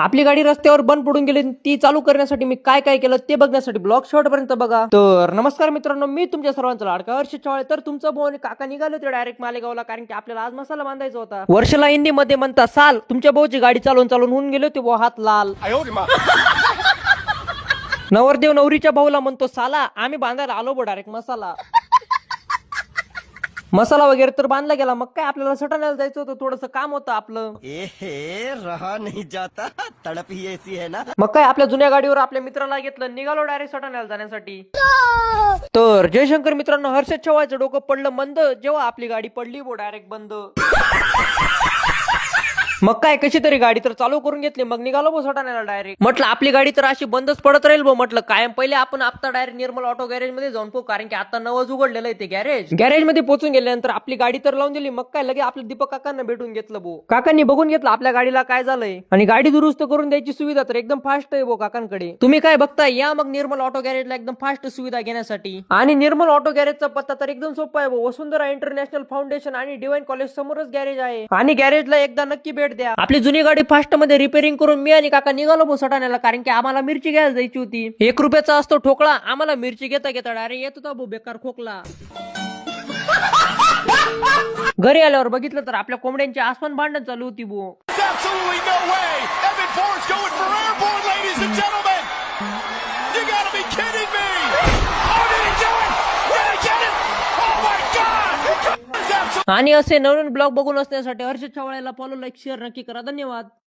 आपली गाडी रस्त्यावर बंद पडून गेली, ती चालू करण्यासाठी मी काय काय केलं ते बघण्यासाठी ब्लॉग शेवटपर्यंत बघा. तर नमस्कार मित्रांनो, मी तुमच्या सर्वांचा लाडका हर्षद चव्हाण. तर तुमचा भाऊ आणि काका निघाले होते डायरेक्ट मालेगावला, कारण की आपल्याला आज मसाला बांधायचा होता. वर्षाला हिंदी मध्ये म्हणता साल. तुमच्या भाऊची गाडी चालवून चालवून होऊन गेले होते हात लाल. नवरदेव नवरीच्या भाऊला म्हणतो साला, आम्ही बांधायला आलो डायरेक्ट मसाला. मसाला वगैरे तर बांधला गेला. मग काय आपल्याला सटाण्याला जायचं होतं, थोडस काम होतं आपलं. रहा नहीं जाता, तड़प ही ऐसी है ना. मग काय आपल्या जुन्या गाडीवर आपल्या मित्राला घेतलं, निघालो डायरेक्ट सटाण्याला जाण्यासाठी. तर जयशंकर मित्रांनो, हर्षद चव्हाणचं डोकं पडलं मंद जेव्हा आपली गाडी पडली डायरेक्ट बंद. मग काय कशी तरी गाडी तर चालू करून घेतली, मग निघालो सटाण्याला डायरेक्ट. म्हटलं आपली गाडी तर अशी बंदच पडत राहील म्हटलं कायम. पहिले आपण आता डायरेक्ट निर्मल ऑटो गॅरेज मध्ये जाऊन पोहू, कारण की आता नवंच उघडलेलं आहे ते गॅरेज. गॅरेज मध्ये पोहोचून गेल्यानंतर आपली गाडी तर लावून दिली. मग काय लगे आपल्या दीपक काकांना भेटून घेतलं काकांनी बघून घेतलं आपल्या गाडीला काय झालंय, आणि गाडी दुरुस्त करून द्यायची सुविधा तर एकदम फास्ट आहे काकांकडे. तुम्ही काय बघताय, या मग निर्मल ऑटो गॅरेजला एकदम फास्ट सुविधा घेण्यासाठी. आणि निर्मल ऑटो गॅरेजचा पत्ता तर एकदम सोपा आहे वसुंधरा इंटरनॅशनल फाउंडेशन आणि डिवाइन कॉलेज समोरच गॅरेज आहे. आणि गॅरेजला एकदा नक्की भेट द्या. आपली जुनी गाडी फास्ट मध्ये रिपेअरिंग करून मी आणि काका निघालो सटाण्याला, कारण की आम्हाला मिरची घ्यायला जायची होती. 1 रुपयाचा असतो ठोकळा, आम्हाला मिरची घेता घेता डायरेक्ट येत होता बेकार खोकला. घरी आल्यावर बघितलं तर आपल्या कोंबड्यांची आसमान भांडण चालू होती आणि असे नवीन ब्लॉग बघून असण्यासाठी हर्षद चव्हाणला फॉलो, लाईक, शेअर नक्की करा. धन्यवाद.